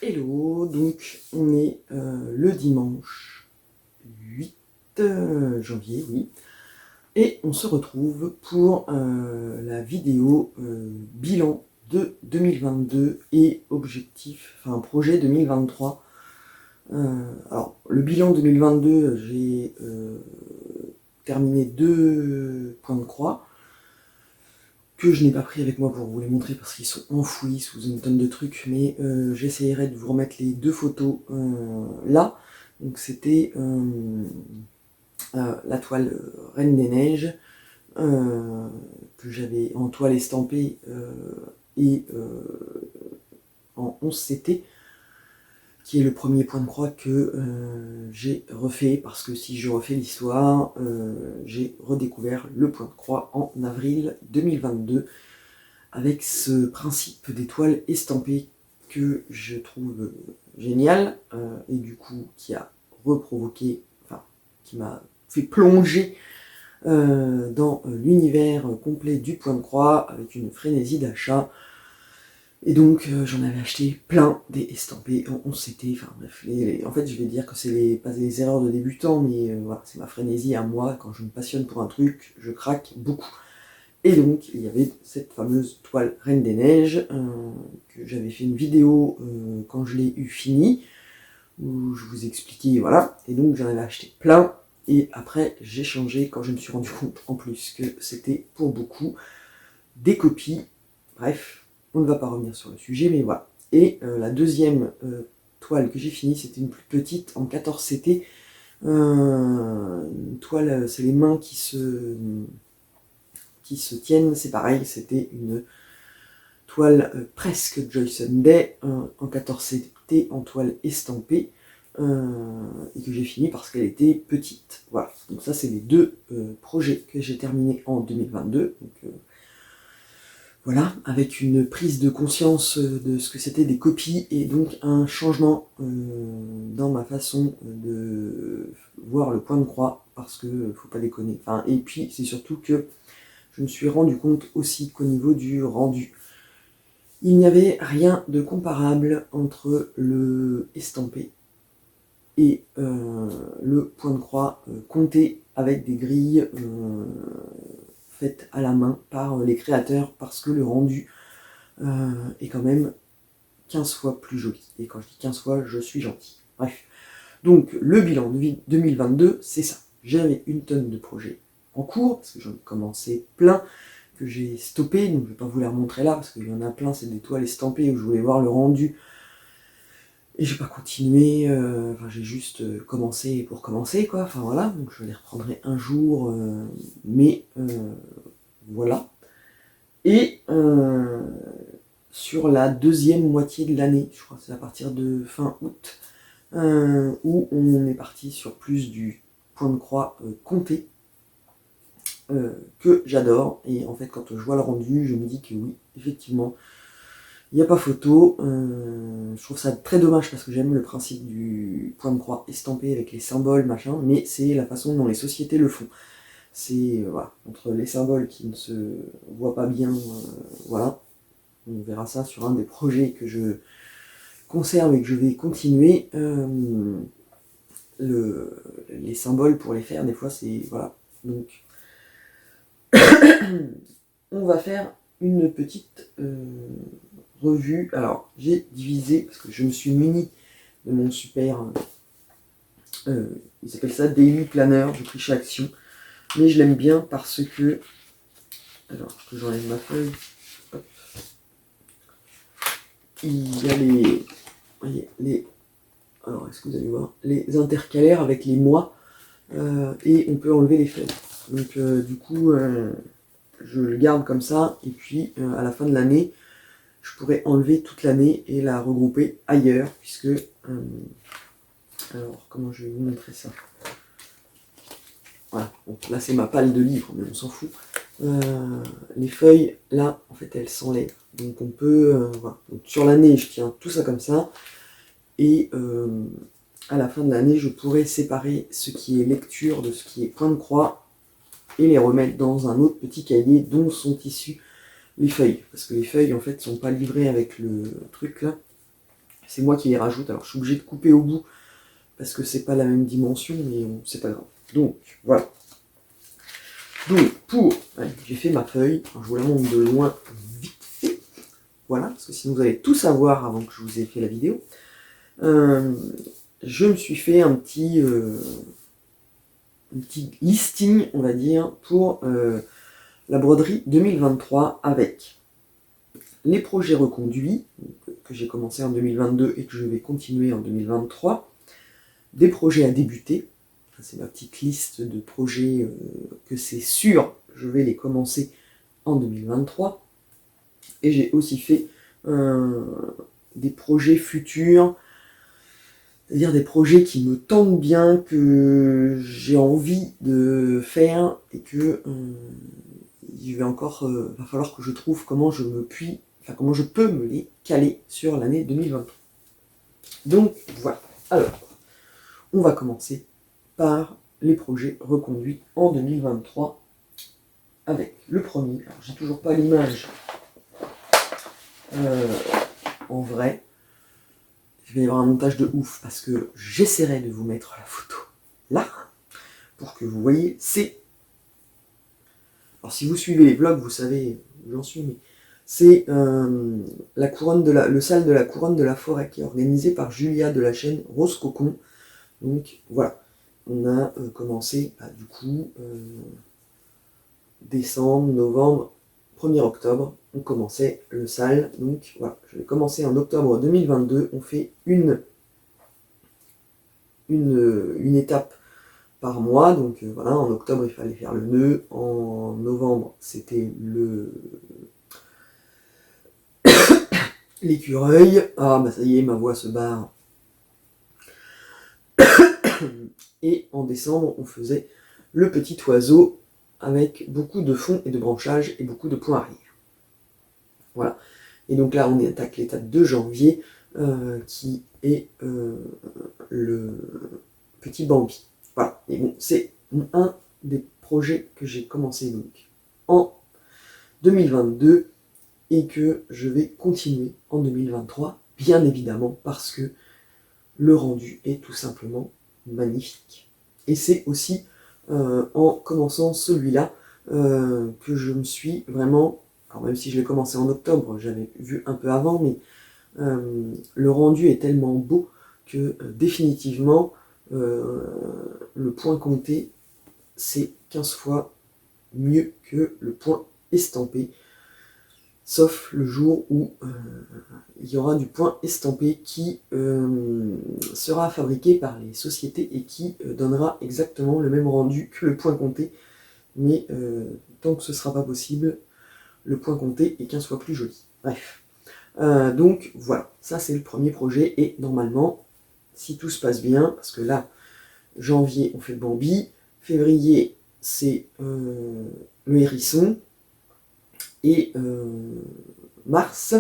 Hello, donc on est le dimanche 8 janvier, oui, et on se retrouve pour la vidéo bilan de 2022 et objectif, enfin projet 2023. Alors le bilan 2022, j'ai terminé 2 points de croix que je n'ai pas pris avec moi pour vous les montrer parce qu'ils sont enfouis sous une tonne de trucs, mais j'essayerai de vous remettre les 2 photos là. Donc c'était la toile Reine des Neiges que j'avais en toile estampée et en 11 CT, qui est le premier point de croix que j'ai refait, parce que si je refais l'histoire, j'ai redécouvert le point de croix en avril 2022 avec ce principe des toiles estampées que je trouve génial et du coup qui a reprovoqué, enfin qui m'a fait plonger dans l'univers complet du point de croix avec une frénésie d'achat. Et donc j'en avais acheté plein des estampés en 11 CT, enfin bref, en fait je vais dire que c'est pas des erreurs de débutants, mais voilà, c'est ma frénésie à moi, quand je me passionne pour un truc, je craque beaucoup. Et donc il y avait cette fameuse toile Reine des Neiges, que j'avais fait une vidéo quand je l'ai eu fini, où je vous expliquais, voilà, et donc j'en avais acheté plein, et après j'ai changé quand je me suis rendu compte en plus que c'était pour beaucoup des copies, bref. On ne va pas revenir sur le sujet, mais voilà. Et la deuxième toile que j'ai finie, c'était une plus petite, en 14 CT. Une toile, c'est les mains qui se tiennent, c'est pareil, c'était une toile presque Joyce Day, en 14 CT, en toile estampée, et que j'ai fini parce qu'elle était petite. Voilà, donc ça c'est les 2 projets que j'ai terminés en 2022. Donc, voilà, avec une prise de conscience de ce que c'était des copies et donc un changement dans ma façon de voir le point de croix, parce que faut pas déconner. Enfin, et puis c'est surtout que je me suis rendu compte aussi qu'au niveau du rendu, il n'y avait rien de comparable entre le estampé et le point de croix compté avec des grilles faites à la main par les créateurs, parce que le rendu est quand même 15 fois plus joli. Et quand je dis 15 fois, je suis gentil. Bref. Donc le bilan de 2022, c'est ça. J'avais une tonne de projets en cours, parce que j'en ai commencé plein, que j'ai stoppé, donc je vais pas vous les remontrer là, parce qu'il y en a plein, c'est des toiles estampées où je voulais voir le rendu. Et j'ai pas continué, enfin j'ai juste commencé pour commencer, quoi, enfin voilà, donc je les reprendrai un jour, mais voilà. Et sur la deuxième moitié de l'année, je crois que c'est à partir de fin août, où on est parti sur plus du point de croix compté, que j'adore. Et en fait, quand je vois le rendu, je me dis que oui, effectivement, il n'y a pas photo. Je trouve ça très dommage parce que j'aime le principe du point de croix estampé avec les symboles, machin, mais c'est la façon dont les sociétés le font. C'est voilà, entre les symboles qui ne se voient pas bien, voilà. On verra ça sur un des projets que je conserve et que je vais continuer. Les symboles pour les faire, des fois c'est voilà. Donc on va faire une petite revue. Alors j'ai divisé, parce que je me suis muni de mon super, il s'appelle ça Daily Planner, j'ai pris chez Action, mais je l'aime bien parce que, alors que j'enlève ma feuille, hop. Il y a les alors est-ce que vous allez voir, les intercalaires avec les mois, et on peut enlever les feuilles. Donc du coup, je le garde comme ça, et puis à la fin de l'année, je pourrais enlever toute l'année et la regrouper ailleurs, puisque... alors, comment je vais vous montrer ça? Voilà, donc là c'est ma palle de livres, mais on s'en fout. Les feuilles, là, en fait, elles s'enlèvent. Donc on peut... voilà. Donc, sur l'année, je tiens tout ça comme ça, et à la fin de l'année, je pourrais séparer ce qui est lecture de ce qui est point de croix, et les remettre dans un autre petit cahier dont sont issues les feuilles. Parce que les feuilles, en fait, sont pas livrées avec le truc là. C'est moi qui les rajoute, alors je suis obligé de couper au bout parce que c'est pas la même dimension, mais c'est pas grave. Donc voilà. Donc j'ai fait ma feuille, alors, je vous la montre de loin vite fait. Voilà, parce que sinon vous allez tout savoir avant que je vous ai fait la vidéo. Je me suis fait un petit listing, on va dire, pour la broderie 2023 avec les projets reconduits, que j'ai commencé en 2022 et que je vais continuer en 2023, des projets à débuter, c'est ma petite liste de projets que c'est sûr, je vais les commencer en 2023, et j'ai aussi fait des projets futurs, c'est-à-dire des projets qui me tentent bien, que j'ai envie de faire, et que il va encore va falloir que je trouve comment je peux me les caler sur l'année 2023. Donc voilà. Alors, on va commencer par les projets reconduits en 2023 avec le premier. Alors, j'ai toujours pas l'image en vrai. Il va y avoir un montage de ouf parce que j'essaierai de vous mettre la photo là pour que vous voyez. Alors si vous suivez les vlogs, vous savez où j'en suis, mais c'est le salle de la couronne de la forêt qui est organisé par Julia de la chaîne Rose Cocon. Donc voilà, on a commencé du coup décembre, novembre, 1er octobre, on commençait le salle. Donc voilà, je vais commencer en octobre 2022, on fait une étape par mois. Donc voilà, en octobre il fallait faire le nœud, en novembre c'était l'écureuil. Ah bah ça y est, ma voix se barre. Et en décembre on faisait le petit oiseau avec beaucoup de fond et de branchage et beaucoup de points arrière. Voilà. Et donc là on attaque l'étape de janvier qui est le petit Bambi. Voilà. Et bon, c'est un des projets que j'ai commencé donc en 2022 et que je vais continuer en 2023, bien évidemment, parce que le rendu est tout simplement magnifique. Et c'est aussi en commençant celui-là que je me suis vraiment, alors même si je l'ai commencé en octobre, j'avais vu un peu avant, mais le rendu est tellement beau que définitivement le point compté c'est 15 fois mieux que le point estampé, sauf le jour où il y aura du point estampé qui sera fabriqué par les sociétés et qui donnera exactement le même rendu que le point compté, mais tant que ce ne sera pas possible, le point compté est 15 fois plus joli. Bref. Donc voilà, ça c'est le premier projet, et normalement, si tout se passe bien, parce que là, janvier on fait le Bambi, février c'est le hérisson, et mars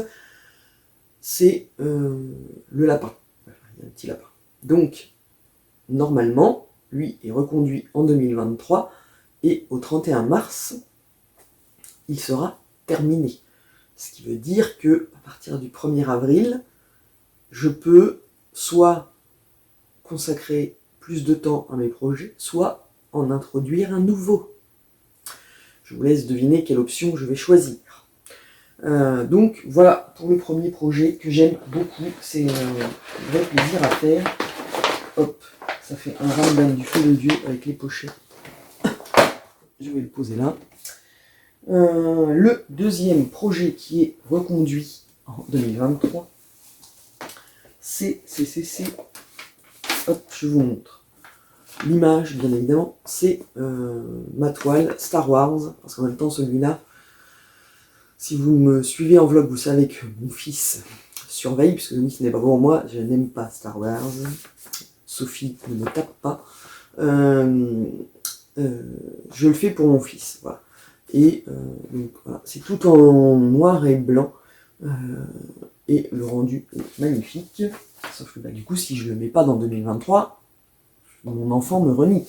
c'est le lapin. Il y a un petit lapin. Donc normalement, lui est reconduit en 2023 et au 31 mars, il sera terminé. Ce qui veut dire que à partir du 1er avril, je peux soit consacrer plus de temps à mes projets, soit en introduire un nouveau. Je vous laisse deviner quelle option je vais choisir. Donc voilà pour le premier projet que j'aime beaucoup, c'est un vrai plaisir à faire. Hop, ça fait un ramadan du feu de Dieu avec les pochettes. Je vais le poser là. Le deuxième projet qui est reconduit en 2023, hop, je vous montre l'image bien évidemment, c'est ma toile Star Wars, parce qu'en même temps celui-là, si vous me suivez en vlog, vous savez que mon fils surveille, puisque oui, ce n'est pas pour moi, je n'aime pas Star Wars, Sophie ne me tape pas, je le fais pour mon fils, voilà. Et donc voilà, c'est tout en noir et blanc, et le rendu est magnifique, sauf que bah, du coup, si je le mets pas dans 2023, mon enfant me renie.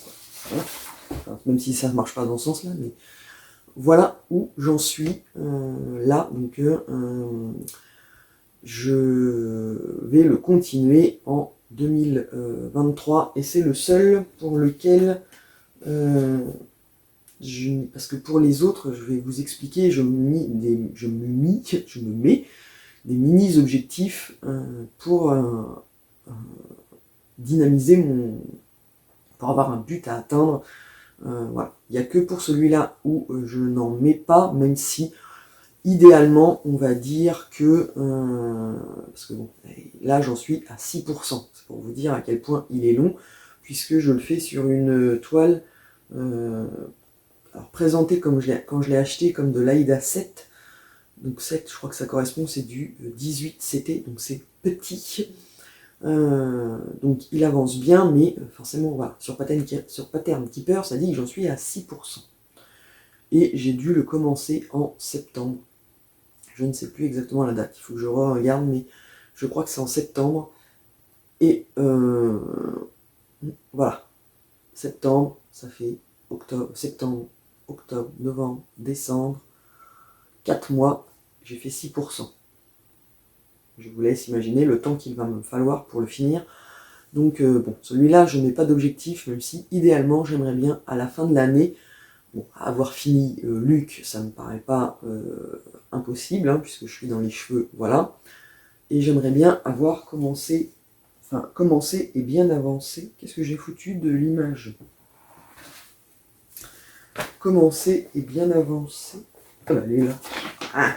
Voilà. Enfin, même si ça ne marche pas dans ce sens-là, mais voilà où j'en suis là. Donc je vais le continuer en 2023 et c'est le seul pour lequel parce que pour les autres, je vais vous expliquer, je me mets des mini objectifs pour dynamiser pour avoir un but à atteindre. Voilà. Il n'y a que pour celui-là où je n'en mets pas, même si idéalement, on va dire que, parce que bon, là j'en suis à 6%, c'est pour vous dire à quel point il est long, puisque je le fais sur une toile, alors présentée comme quand je l'ai acheté comme de l'Aïda 7, donc 7, je crois que ça correspond, c'est du 18 CT, donc c'est petit, donc il avance bien, mais forcément, voilà, sur Pattern Keeper, ça dit que j'en suis à 6%. Et j'ai dû le commencer en septembre. Je ne sais plus exactement la date, il faut que je regarde, mais je crois que c'est en septembre. Et voilà, septembre, ça fait septembre, octobre, novembre, décembre, 4 mois, j'ai fait 6%. Je vous laisse imaginer le temps qu'il va me falloir pour le finir. Donc bon, celui-là, je n'ai pas d'objectif, même si idéalement, j'aimerais bien à la fin de l'année, bon, avoir fini Luc, ça ne me paraît pas impossible, hein, puisque je suis dans les cheveux, voilà. Et j'aimerais bien avoir commencé et bien avancé. Qu'est-ce que j'ai foutu de l'image? Commencer et bien avancé. Ah bah, elle est là. Ah,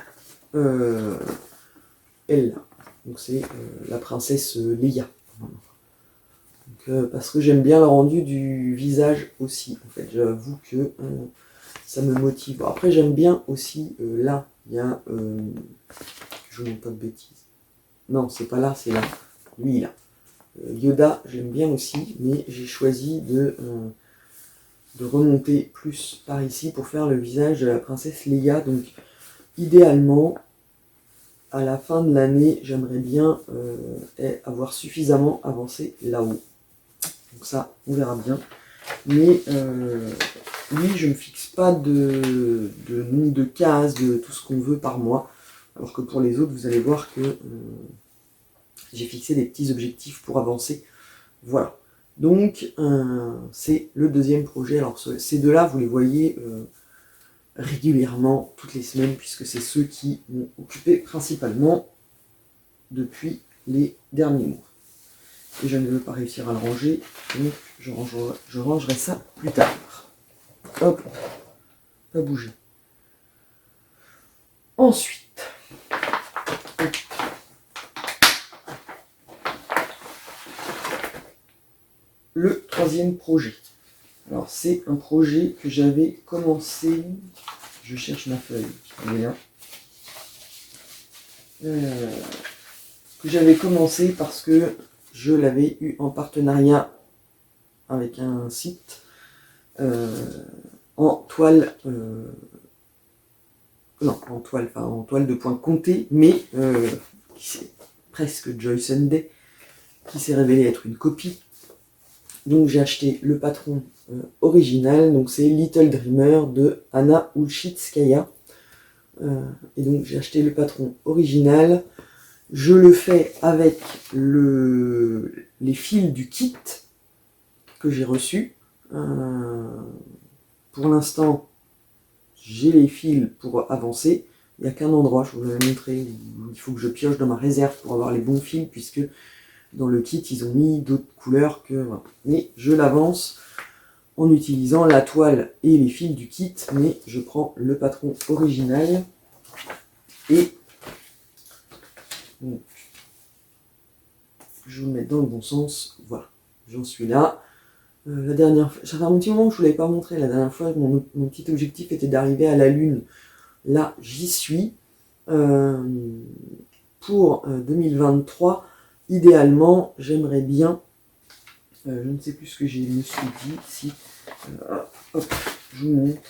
elle là. Donc c'est la princesse Leia. Donc, parce que j'aime bien le rendu du visage aussi. En fait, j'avoue que ça me motive. Bon, après, j'aime bien aussi là. Il y a. Je ne dis pas de bêtises. Non, c'est pas là, c'est là. Lui, là. Yoda, j'aime bien aussi, mais j'ai choisi de remonter plus par ici pour faire le visage de la princesse Leia. Donc, idéalement, à la fin de l'année, j'aimerais bien avoir suffisamment avancé là-haut. Donc ça, on verra bien. Mais lui, je ne me fixe pas de nombre de cases, de tout ce qu'on veut par mois. Alors que pour les autres, vous allez voir que j'ai fixé des petits objectifs pour avancer. Voilà. Donc, c'est le deuxième projet. Alors, ces deux-là, vous les voyez régulièrement, toutes les semaines, puisque c'est ceux qui m'ont occupé principalement depuis les derniers mois. Et je ne veux pas réussir à le ranger, donc je rangerai ça plus tard. Hop, pas bouger. Ensuite, le troisième projet. Alors c'est un projet que j'avais commencé, je cherche ma feuille, elle est là. Que j'avais commencé parce que je l'avais eu en partenariat avec un site en toile, en toile de point compté, mais c'est presque Joy Sunday, qui s'est révélé être une copie. Donc j'ai acheté le patron original, donc c'est Little Dreamer de Anna Ulchitskaya. Et donc j'ai acheté le patron original. Je le fais avec les fils du kit que j'ai reçu. Pour l'instant, j'ai les fils pour avancer. Il n'y a qu'un endroit, je vous l'avais montré, où il faut que je pioche dans ma réserve pour avoir les bons fils, puisque dans le kit, ils ont mis d'autres couleurs que... Voilà. Mais je l'avance en utilisant la toile et les fils du kit, mais je prends le patron original et donc, je vais le mettre dans le bon sens. Voilà, j'en suis là. La dernière fois, ça fait un petit moment que je ne vous l'avais pas montré. La dernière fois, mon petit objectif était d'arriver à la Lune. Là, j'y suis. Pour 2023, idéalement, j'aimerais bien, je ne sais plus ce que je me suis dit, si, hop, je vous montre.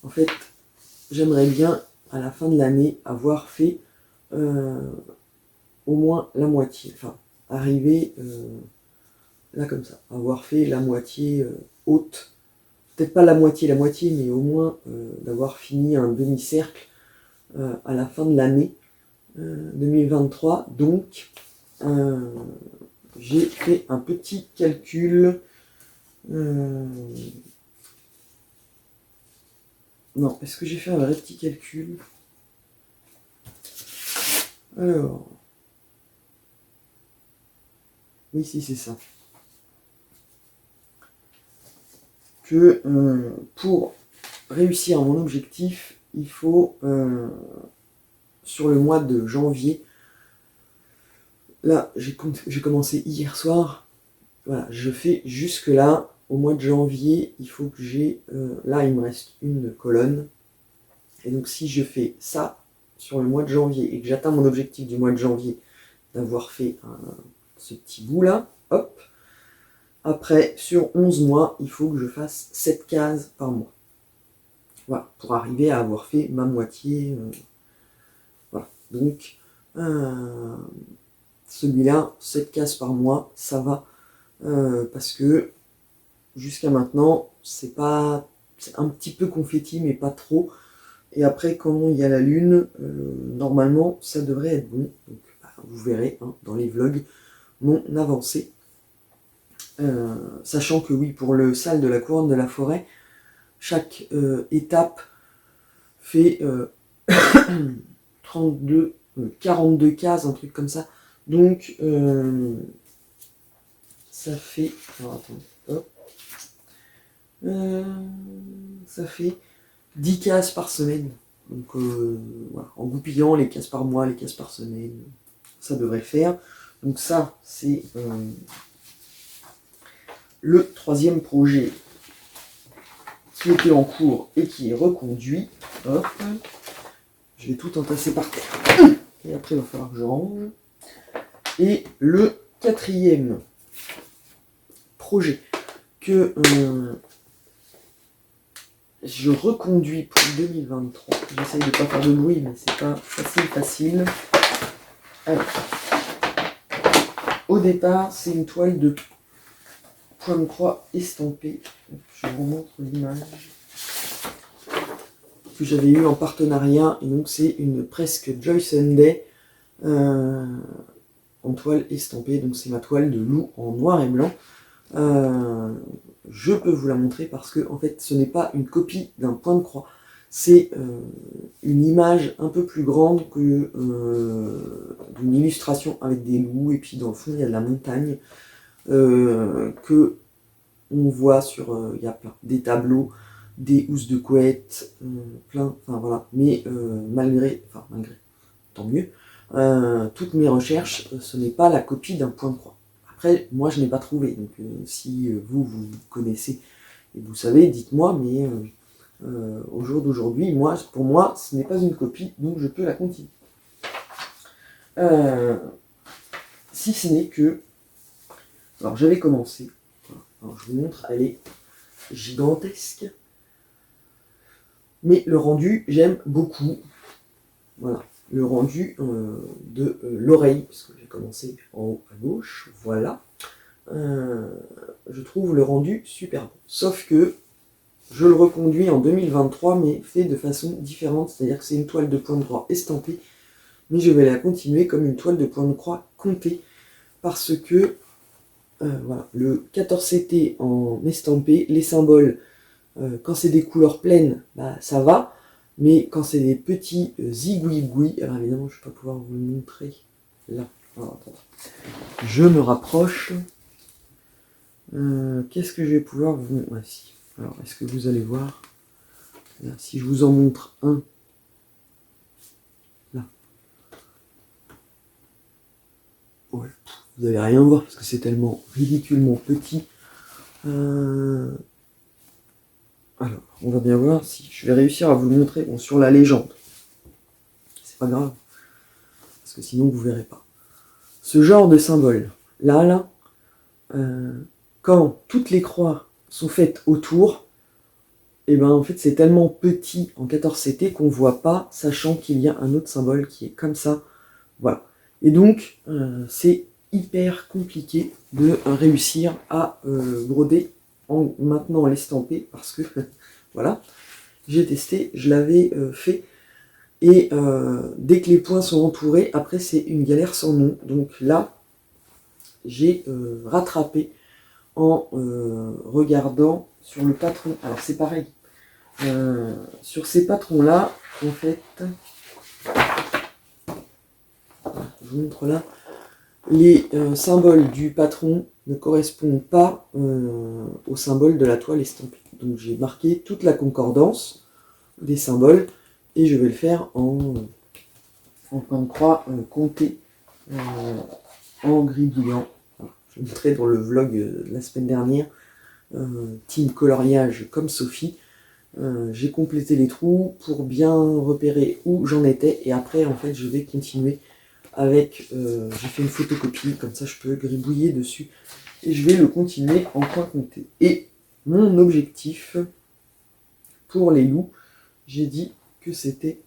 En fait, j'aimerais bien, à la fin de l'année, avoir fait au moins la moitié, enfin, arriver là comme ça, avoir fait la moitié haute, peut-être pas la moitié, mais au moins d'avoir fini un demi-cercle à la fin de l'année. 2023. Donc, j'ai fait un petit calcul. Non, est-ce que j'ai fait un vrai petit calcul? Alors, oui, si, c'est ça. Que pour réussir mon objectif, il faut, sur le mois de janvier, là, j'ai commencé hier soir, voilà, je fais jusque là, au mois de janvier, il faut que j'ai, là, il me reste une colonne, et donc si je fais ça sur le mois de janvier, et que j'atteins mon objectif du mois de janvier, d'avoir fait ce petit bout là, hop, après, sur 11 mois, il faut que je fasse 7 cases par mois. Voilà, pour arriver à avoir fait ma moitié. Voilà, donc celui-là, 7 cases par mois, ça va. Parce que jusqu'à maintenant, c'est un petit peu confetti, mais pas trop. Et après, quand il y a la lune, normalement, ça devrait être bon. Donc, vous verrez dans les vlogs mon avancée. Sachant que oui, pour le sal de la couronne de la forêt, chaque étape fait 32, 42 cases, un truc comme ça. Donc, ça fait... Alors, attends, ça fait 10 cases par semaine. Donc, voilà, en goupillant les cases par mois, les cases par semaine, ça devrait le faire. Donc ça, c'est le troisième projet qui était en cours et qui est reconduit. Hop. Je vais tout entasser par terre. Et après, il va falloir que je range. Et le quatrième projet que je reconduis pour 2023. J'essaye de ne pas faire de bruit, mais c'est pas facile. Alors, au départ, c'est une toile de point de croix estampée. Je vous montre l'image que j'avais eue en partenariat. Et donc, c'est une presque Joy Sunday en toile estampée. Donc, c'est ma toile de loup en noir et blanc. Je peux vous la montrer parce que en fait ce n'est pas une copie d'un point de croix, c'est une image un peu plus grande que d'une illustration avec des loups et puis dans le fond il y a de la montagne que on voit sur il y a plein des tableaux, des housses de couette, plein, enfin voilà, mais malgré, tant mieux, toutes mes recherches, ce n'est pas la copie d'un point de croix. Après, moi, je n'ai pas trouvé. Donc, si vous connaissez et vous savez, dites-moi. Mais au jour d'aujourd'hui, pour moi, ce n'est pas une copie, donc je peux la continuer. Si ce n'est que... Alors, j'avais commencé. Alors, je vous montre, elle est gigantesque. Mais le rendu, j'aime beaucoup. Voilà. Le rendu de l'oreille, parce que j'ai commencé en haut à gauche, voilà. Je trouve le rendu super bon. Sauf que je le reconduis en 2023, mais fait de façon différente, c'est-à-dire que c'est une toile de point de croix estampée, mais je vais la continuer comme une toile de point de croix comptée, parce que voilà, le 14CT en estampé, les symboles, quand c'est des couleurs pleines, ça va. Mais quand c'est des petits zigouigouis, alors évidemment je ne vais pas pouvoir vous le montrer là. Alors, je me rapproche. Qu'est-ce que je vais pouvoir vous montrer? Alors, est-ce que vous allez voir? Là, si je vous en montre un. Là. Ouais, vous n'allez rien voir parce que c'est tellement ridiculement petit. Alors, on va bien voir si je vais réussir à vous le montrer. Bon, sur la légende. C'est pas grave. Parce que sinon, vous verrez pas. Ce genre de symbole, là, quand toutes les croix sont faites autour, et ben en fait, c'est tellement petit en 14CT qu'on voit pas, sachant qu'il y a un autre symbole qui est comme ça. Voilà. Et donc, c'est hyper compliqué de réussir à broder en maintenant l'estamper parce que voilà, j'ai testé, je l'avais fait Et dès que les points sont entourés, après c'est une galère sans nom. Donc là, j'ai rattrapé en regardant sur le patron. Alors c'est pareil. Sur ces patrons-là, en fait, je vous montre là, les symboles du patron ne correspondent pas aux symboles de la toile estampée. Donc j'ai marqué toute la concordance des symboles et je vais le faire en point de croix compté en gribouillant. Voilà. Je vous montrais dans le vlog la semaine dernière, team coloriage comme Sophie. J'ai complété les trous pour bien repérer où j'en étais et après en fait je vais continuer avec, j'ai fait une photocopie, comme ça je peux gribouiller dessus et je vais le continuer en point compté. Et mon objectif pour les loups, j'ai dit que c'était,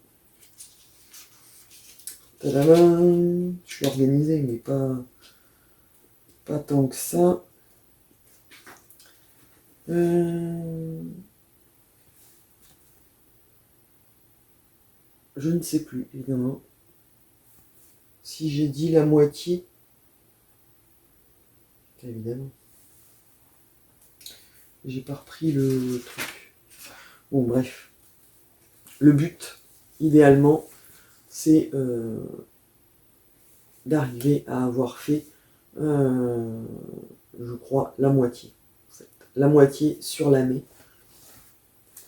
tadam, je suis organisé mais pas tant que ça. Je ne sais plus évidemment. Si j'ai dit la moitié, évidemment. J'ai pas repris le truc. Bon, bref. Le but, idéalement, c'est d'arriver à avoir fait, je crois, la moitié. En fait. La moitié sur l'année.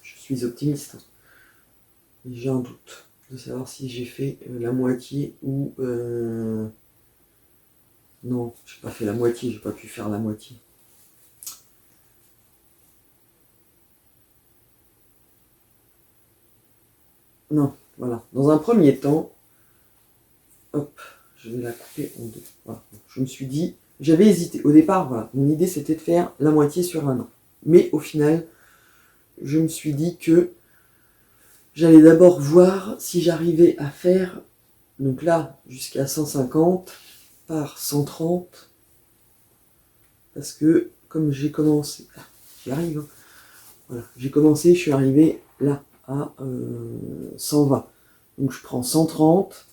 Je suis optimiste. Mais j'ai un doute de savoir si j'ai fait la moitié ou... Non, j'ai pas fait la moitié, j'ai pas pu faire la moitié. Non, voilà. Dans un premier temps, hop, je vais la couper en deux. Voilà. Je me suis dit, j'avais hésité. Au départ, voilà, mon idée c'était de faire la moitié sur un an. Mais au final, je me suis dit que j'allais d'abord voir si j'arrivais à faire, donc là, jusqu'à 150 par 130. Parce que, comme j'ai commencé, j'y arrive, hein. Voilà, j'ai commencé, je suis arrivé là, à 120. Donc je prends 130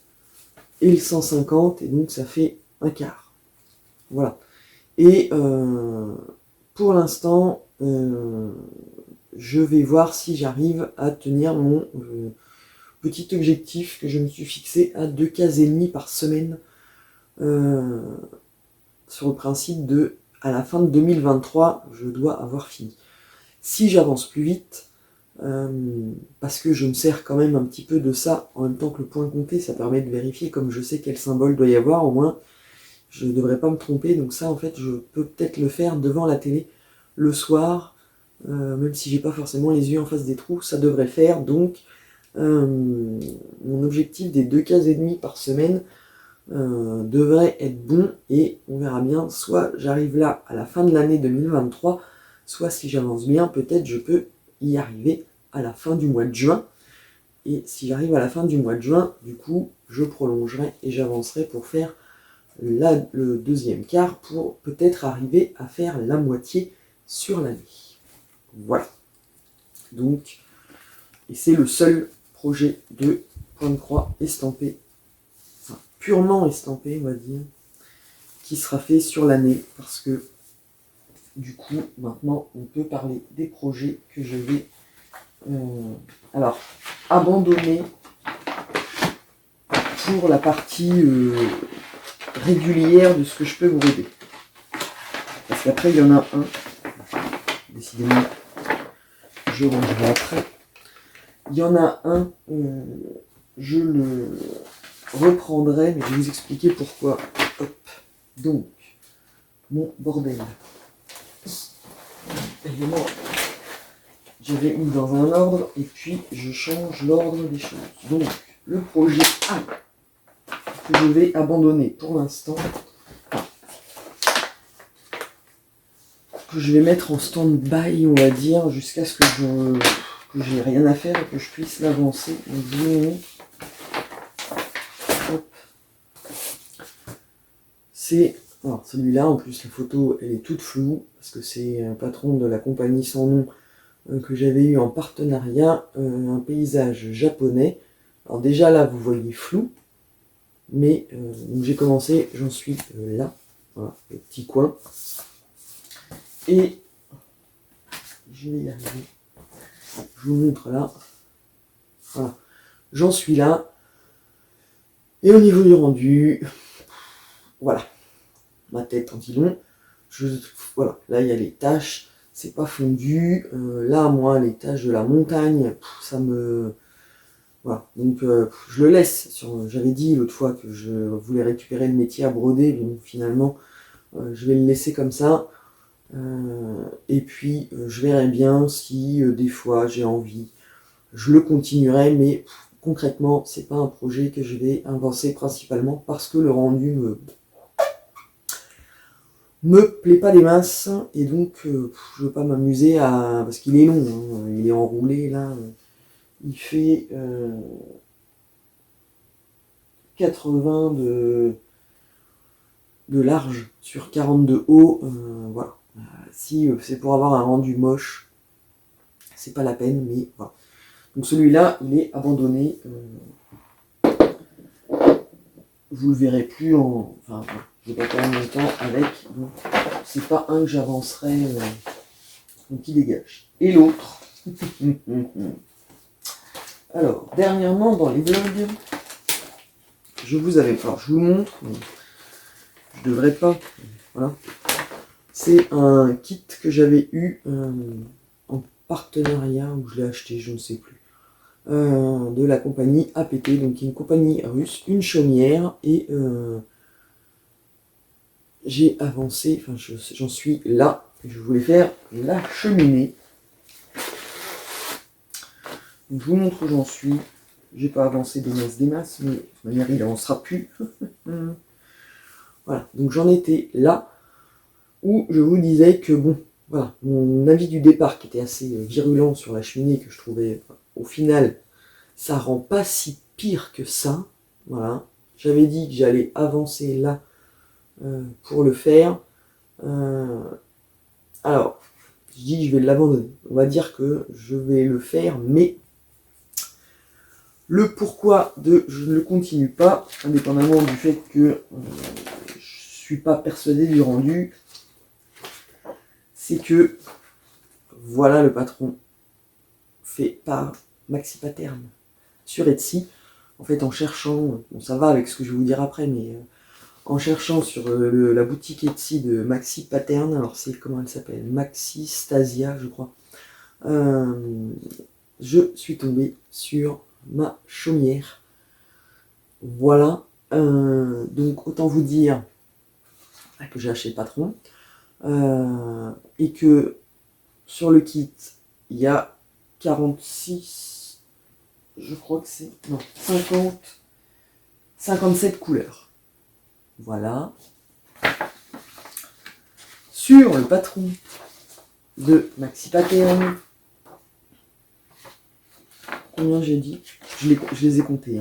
et le 150, et donc ça fait un quart. Voilà. Et pour l'instant, je vais voir si j'arrive à tenir mon petit objectif que je me suis fixé à 2 cases et demie par semaine, sur le principe de, à la fin de 2023, je dois avoir fini. Si j'avance plus vite, parce que je me sers quand même un petit peu de ça, en même temps que le point compté, ça permet de vérifier, comme je sais quel symbole doit y avoir, au moins je ne devrais pas me tromper, donc ça en fait je peux peut-être le faire devant la télé le soir, même si j'ai pas forcément les yeux en face des trous, ça devrait le faire. Donc mon objectif des 2 cases et demie par semaine devrait être bon, et on verra bien, soit j'arrive là à la fin de l'année 2023, soit si j'avance bien, peut-être je peux y arriver à la fin du mois de juin. Et si j'arrive à la fin du mois de juin, du coup, je prolongerai et j'avancerai pour faire le deuxième quart, pour peut-être arriver à faire la moitié sur l'année. Voilà. Donc, et c'est le seul projet de point de croix estampé, enfin, purement estampé, on va dire, qui sera fait sur l'année, parce que du coup, maintenant, on peut parler des projets que je vais alors abandonner pour la partie régulière de ce que je peux vous aider. Parce qu'après, il y en a un, décidément, je rangerai après. Il y en a un, je le reprendrai, mais je vais vous expliquer pourquoi. Hop. Donc, mon bordel. Évidemment, j'avais mis dans un ordre, et puis je change l'ordre des choses. Donc, le projet A, que je vais abandonner pour l'instant, que je vais mettre en stand-by, on va dire, jusqu'à ce que j'ai rien à faire et que je puisse l'avancer. C'est, alors celui-là, en plus la photo elle est toute floue, parce que c'est un patron de la compagnie sans nom que j'avais eu en partenariat, un paysage japonais. Alors déjà là, vous voyez flou, mais donc j'ai commencé, j'en suis là, voilà, le petit coin. Et je vais y arriver. Je vous montre là. Voilà, j'en suis là. Et au niveau du rendu, voilà, ma tête en dit long. Voilà, là il y a les taches, c'est pas fondu. Là, moi, les taches de la montagne, ça me... Voilà, donc je le laisse. J'avais dit l'autre fois que je voulais récupérer le métier à broder, mais bon, finalement, je vais le laisser comme ça. Et puis, je verrai bien si des fois j'ai envie. Je le continuerai, mais concrètement, c'est pas un projet que je vais avancer principalement parce que le rendu me plaît pas des masses. Et donc, je veux pas m'amuser à... Parce qu'il est long, hein, il est enroulé là. Il fait 80 de large sur 40 de haut. Voilà. Si c'est pour avoir un rendu moche, c'est pas la peine, mais voilà. Donc celui-là, il est abandonné. Vous le verrez plus en... Enfin, voilà, je vais pas perdre mon temps avec. Donc, c'est pas un que j'avancerai. Donc il dégage. Et l'autre. Alors, dernièrement, dans les vlogs, je vous montre. Je devrais pas. Voilà. C'est un kit que j'avais eu en partenariat, où je l'ai acheté, je ne sais plus, de la compagnie APT, donc une compagnie russe, une chaumière, et j'ai avancé, enfin j'en suis là, je voulais faire la cheminée. Donc, je vous montre où j'en suis. J'ai pas avancé des masses, mais de toute manière il avancera plus. Voilà, donc j'en étais là, où je vous disais que bon, voilà, mon avis du départ qui était assez virulent sur la cheminée, que je trouvais, au final, ça rend pas si pire que ça. Voilà, j'avais dit que j'allais avancer là pour le faire. Alors, je dis que je vais l'abandonner. On va dire que je vais le faire, mais le pourquoi de je ne le continue pas, indépendamment du fait que je suis pas persuadé du rendu, c'est que voilà le patron fait par Maxi Pattern sur Etsy. En fait, en cherchant, bon, ça va avec ce que je vais vous dire après, mais en cherchant sur la boutique Etsy de Maxi Pattern, alors c'est comment elle s'appelle, Maxi Stasia, je crois. Je suis tombé sur ma chaumière. Voilà. Donc autant vous dire que j'ai acheté le patron. Et que sur le kit, il y a 46, je crois que c'est, non, 57 couleurs. Voilà. Sur le patron de Maxi Pattern, combien j'ai dit, je les ai comptés.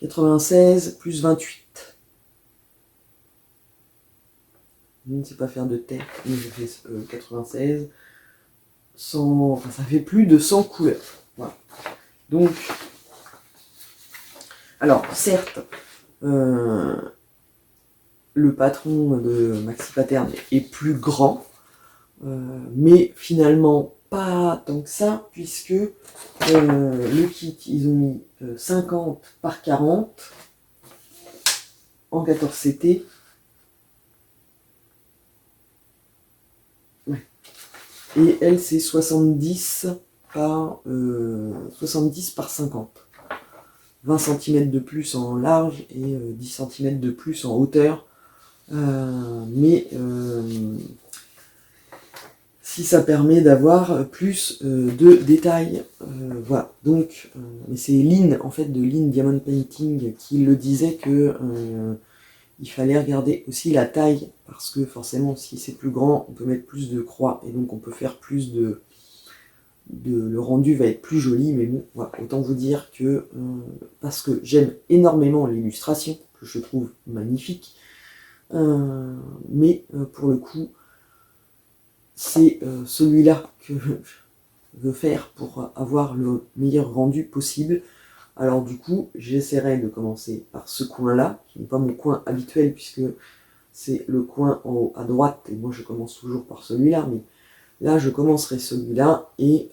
96 plus 28. Je ne sais pas faire de tête, mais j'ai fait 96. 100, enfin, ça fait plus de 100 couleurs. Voilà. Donc, alors certes, le patron de Maxi Pattern est plus grand, mais finalement pas tant que ça, puisque le kit, ils ont mis 50 par 40 en 14 CT. Ouais. Et elle, c'est 70 par 50. 20 cm de plus en large et 10 cm de plus en hauteur. Mais si ça permet d'avoir plus de détails. Voilà. Donc, mais c'est Lynn, en fait, de Lynn Diamond Painting, qui le disait que il fallait regarder aussi la taille, parce que forcément, si c'est plus grand, on peut mettre plus de croix, et donc on peut faire plus le rendu va être plus joli, mais bon, voilà, autant vous dire que, parce que j'aime énormément l'illustration, que je trouve magnifique, mais pour le coup, c'est celui-là que veux faire pour avoir le meilleur rendu possible. Alors du coup, j'essaierai de commencer par ce coin-là, qui n'est pas mon coin habituel, puisque c'est le coin en haut à droite, et moi je commence toujours par celui-là, mais là je commencerai celui-là, et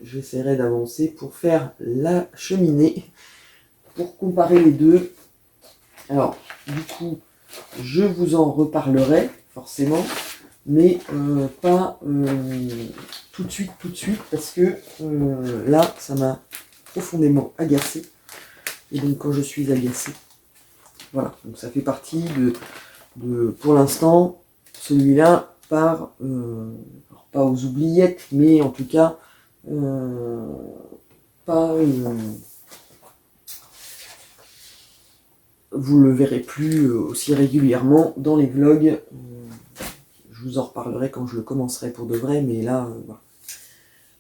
j'essaierai d'avancer pour faire la cheminée, pour comparer les deux. Alors, du coup, je vous en reparlerai, forcément, mais pas tout de suite, parce que là, ça m'a profondément agacé. Et donc, quand je suis agacé, voilà. Donc, ça fait partie pour l'instant, celui-là part, alors pas aux oubliettes, mais en tout cas, pas... vous le verrez plus aussi régulièrement dans les vlogs. Je vous en reparlerai quand je le commencerai pour de vrai, mais là, voilà.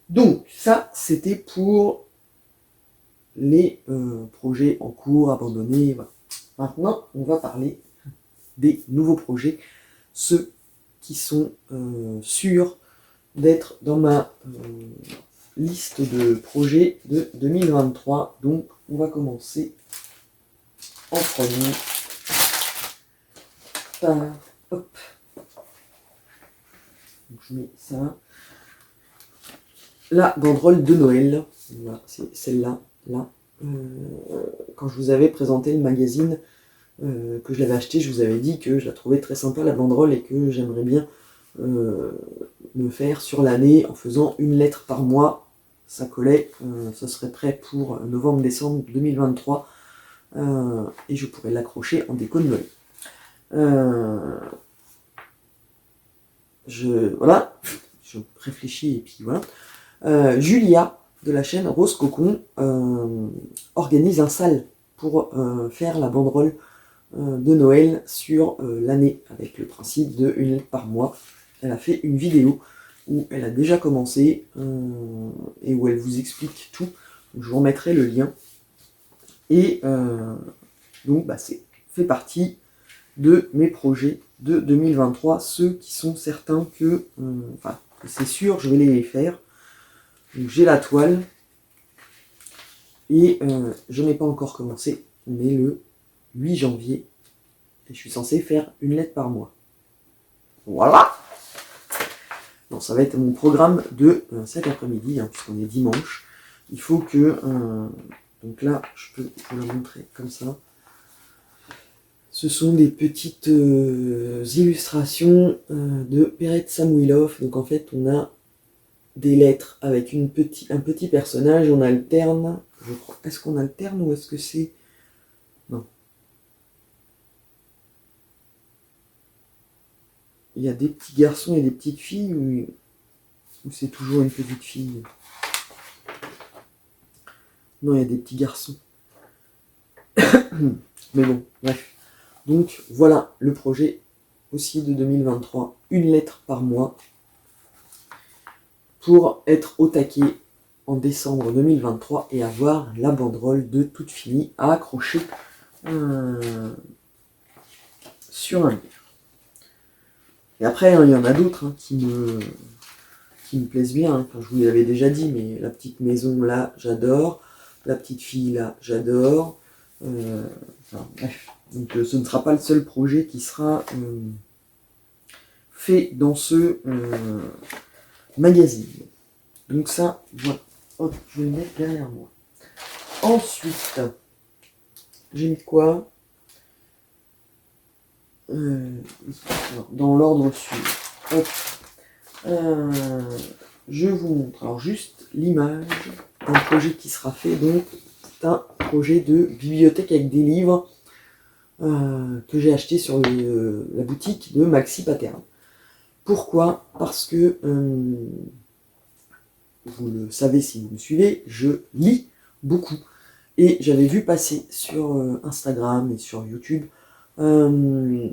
Donc, ça, c'était pour les projets en cours, abandonnés. Voilà. Maintenant, on va parler des nouveaux projets, ceux qui sont sûrs d'être dans ma liste de projets de 2023. Donc, on va commencer en premier par, hop, donc je mets ça, la banderole de Noël. Voilà, c'est celle-là, là. Quand je vous avais présenté le magazine, que je l'avais acheté, je vous avais dit que je la trouvais très sympa, la banderole, et que j'aimerais bien me faire sur l'année en faisant une lettre par mois. Ça collait, ça serait prêt pour novembre-décembre 2023, et je pourrais l'accrocher en déco de Noël. Voilà, je réfléchis et puis voilà. Julia de la chaîne Rose Cocon organise un sale pour faire la banderole de Noël sur l'année, avec le principe de une lettre par mois. Elle a fait une vidéo où elle a déjà commencé et où elle vous explique tout. Donc, je vous remettrai le lien. Et donc bah, c'est fait partie de mes projets de 2023, ceux qui sont certains que, enfin, c'est sûr, je vais les faire. Donc j'ai la toile, et je n'ai pas encore commencé, mais le 8 janvier, et je suis censé faire une lettre par mois. Voilà. Non, ça va être mon programme de cet après-midi, hein, puisqu'on est dimanche. Il faut que, donc là, je peux vous la montrer comme ça. Ce sont des petites illustrations de Peret Samuilov. Donc en fait, on a des lettres avec un petit personnage, on alterne, je crois. Est-ce qu'on alterne ou est-ce que c'est... Non. Il y a des petits garçons et des petites filles, ou c'est toujours une petite fille? Non, il y a des petits garçons. Mais bon, bref. Donc voilà le projet aussi de 2023, une lettre par mois, pour être au taquet en décembre 2023 et avoir la banderole de toute finie à accrocher sur un mur. Et après, il y en a d'autres qui me plaisent bien. Enfin, je vous l'avais déjà dit, mais la petite maison là, j'adore. La petite fille là, j'adore. Enfin, bref. Donc ce ne sera pas le seul projet qui sera fait dans ce magazine. Donc ça, voilà. Hop, je vais le mettre derrière moi. Ensuite, j'ai mis quoi dans l'ordre suivant. Hop. Je vous montre alors juste l'image d'un projet qui sera fait. Donc, c'est un projet de bibliothèque avec des livres que j'ai acheté sur la boutique de Maxi Paterne. Pourquoi? Parce que vous le savez si vous me suivez, je lis beaucoup. Et j'avais vu passer sur Instagram et sur YouTube ce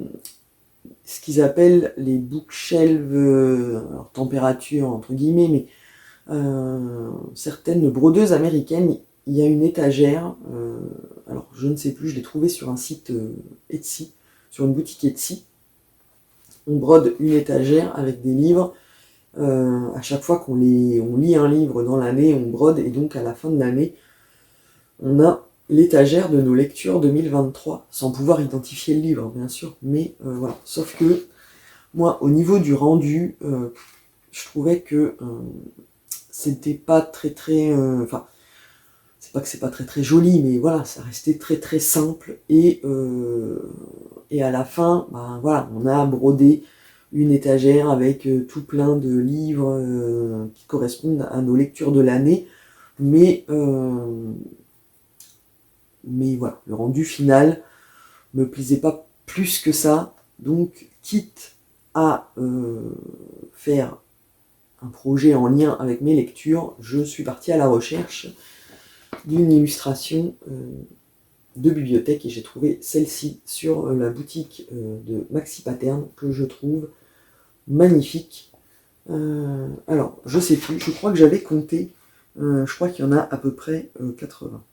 qu'ils appellent les bookshelves, alors température entre guillemets, mais certaines brodeuses américaines, il y a une étagère, alors je ne sais plus, je l'ai trouvé sur un site Etsy, sur une boutique Etsy. On brode une étagère avec des livres, À chaque fois on lit un livre dans l'année, on brode, et donc à la fin de l'année, on a l'étagère de nos lectures 2023, sans pouvoir identifier le livre, bien sûr, mais voilà. Sauf que, moi, au niveau du rendu, je trouvais que c'était pas très très... Enfin, c'est pas que c'est pas très très joli, mais voilà, ça restait très très simple, et à la fin, ben voilà, on a brodé une étagère avec tout plein de livres qui correspondent à nos lectures de l'année, mais voilà, le rendu final me plaisait pas plus que ça, donc quitte à faire un projet en lien avec mes lectures, je suis partie à la recherche d'une illustration de bibliothèque, et j'ai trouvé celle-ci sur la boutique de Maxi Pattern, que je trouve magnifique. Alors, je sais plus, je crois que j'avais compté, je crois qu'il y en a à peu près 80.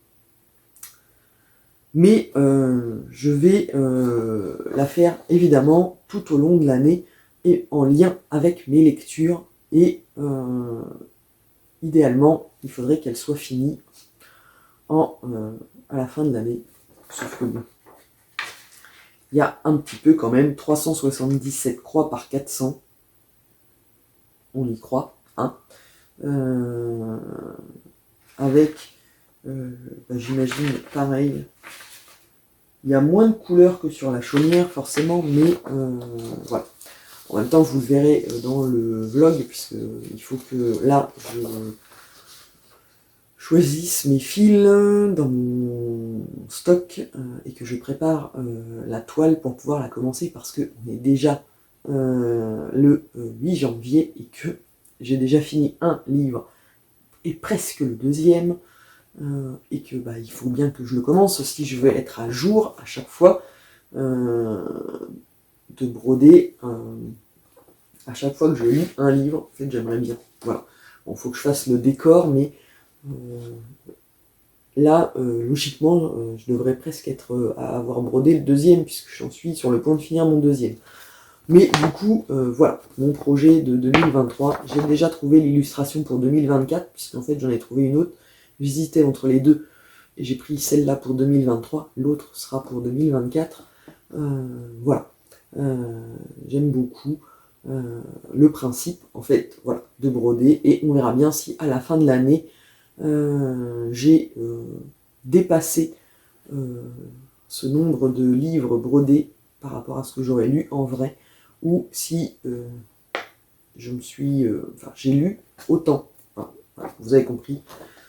Mais je vais la faire évidemment tout au long de l'année et en lien avec mes lectures, et idéalement il faudrait qu'elle soit finie à la fin de l'année. Sauf que bon, il y a un petit peu quand même, 377 croix par 400, on y croit, hein, avec, j'imagine pareil, il y a moins de couleurs que sur la chaumière forcément, mais voilà. En même temps, vous le verrez dans le vlog, puisque il faut que là, je choisisse mes fils dans mon stock et que je prépare la toile pour pouvoir la commencer, parce qu'on est déjà le 8 janvier et que j'ai déjà fini un livre et presque le deuxième, et que il faut bien que je le commence si je veux être à jour à chaque fois de broder à chaque fois que je lis un livre. En fait, j'aimerais bien. Voilà. Bon, faut que je fasse le décor, mais là, logiquement, je devrais presque être à avoir brodé le deuxième, puisque j'en suis sur le point de finir mon deuxième. Mais du coup, voilà, mon projet de 2023, j'ai déjà trouvé l'illustration pour 2024, puisqu'en fait j'en ai trouvé une autre. J'hésitais entre les deux, et j'ai pris celle-là pour 2023, l'autre sera pour 2024. Voilà, j'aime beaucoup le principe, en fait, voilà, de broder, et on verra bien si à la fin de l'année, j'ai dépassé ce nombre de livres brodés par rapport à ce que j'aurais lu en vrai, ou si j'ai lu autant. Voilà, vous avez compris,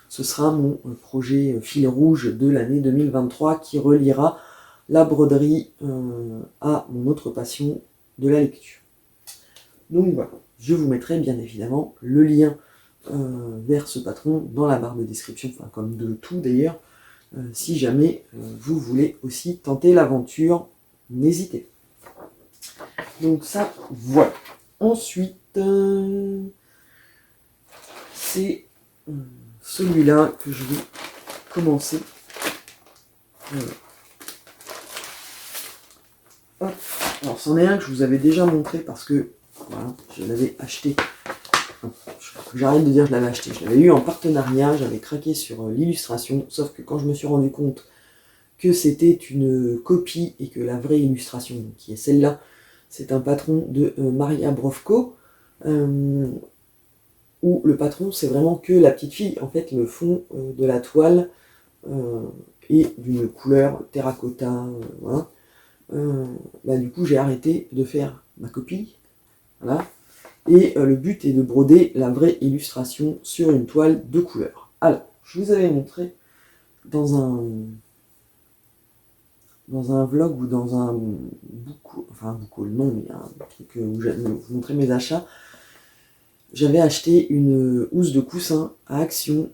ce sera mon projet fil rouge de l'année 2023, qui reliera la broderie à mon autre passion de la lecture. Donc voilà, je vous mettrai bien évidemment le lien vers ce patron dans la barre de description, enfin comme de tout d'ailleurs, si jamais vous voulez aussi tenter l'aventure, n'hésitez pas. Donc ça, voilà. Ensuite, c'est celui-là que je vais commencer. Hop. Alors c'en est un que je vous avais déjà montré, parce que voilà, je l'avais acheté. J'arrête de dire que je l'avais acheté. Je l'avais eu en partenariat, j'avais craqué sur l'illustration, sauf que quand je me suis rendu compte que c'était une copie et que la vraie illustration, qui est celle-là, c'est un patron de Maria Brovko, où le patron, c'est vraiment que la petite fille. En fait, le fond de la toile est d'une couleur terracotta, voilà. Du coup, j'ai arrêté de faire ma copie, voilà. Et le but est de broder la vraie illustration sur une toile de couleur. Alors, je vous avais montré dans un vlog ou dans un book, enfin un book haul, non, mais un truc où j'allais vous montrer mes achats, j'avais acheté une housse de coussin à Action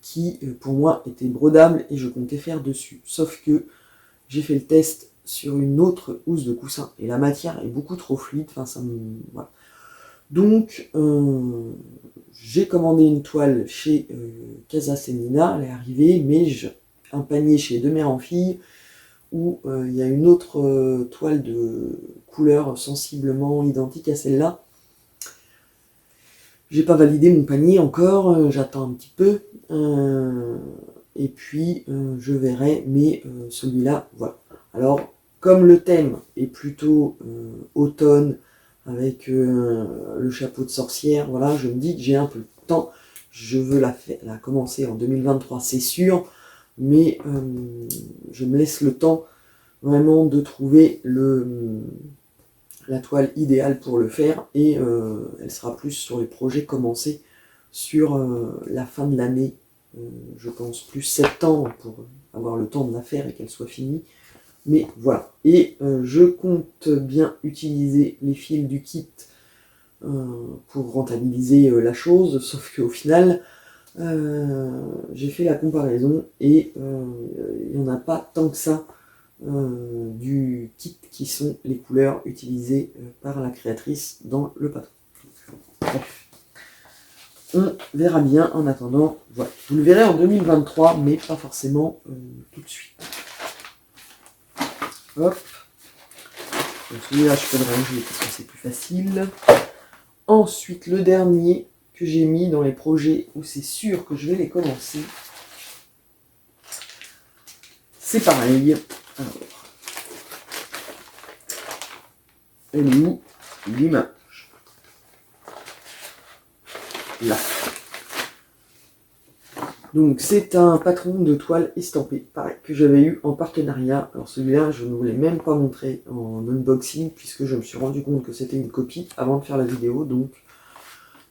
qui, pour moi, était brodable et je comptais faire dessus. Sauf que j'ai fait le test sur une autre housse de coussin et la matière est beaucoup trop fluide, enfin ça me... Voilà. Donc, j'ai commandé une toile chez Casa Senina, elle est arrivée, mais un panier chez De Mère en Fille, où il y a une autre toile de couleur sensiblement identique à celle-là. J'ai pas validé mon panier encore, j'attends un petit peu. Et puis je verrai, mais celui-là, voilà. Alors, comme le thème est plutôt automne, avec le chapeau de sorcière, voilà, je me dis que j'ai un peu de temps. Je veux la commencer en 2023, c'est sûr, mais je me laisse le temps vraiment de trouver la toile idéale pour le faire, et elle sera plus sur les projets commencés sur la fin de l'année, je pense plus septembre, pour avoir le temps de la faire et qu'elle soit finie. Mais voilà, et je compte bien utiliser les fils du kit pour rentabiliser la chose, sauf qu'au final, j'ai fait la comparaison et il n'y en a pas tant que ça du kit qui sont les couleurs utilisées par la créatrice dans le patron. Bref. On verra bien en attendant. Voilà. Vous le verrez en 2023, mais pas forcément tout de suite. Hop. Celui-là, je peux le ranger parce que c'est plus facile. Ensuite, le dernier que j'ai mis dans les projets où c'est sûr que je vais les commencer, c'est pareil. Alors, elle est où l'image? Là. Donc c'est un patron de toile estampée, pareil, que j'avais eu en partenariat. Alors celui-là, je ne vous l'ai même pas montré en unboxing, puisque je me suis rendu compte que c'était une copie avant de faire la vidéo, donc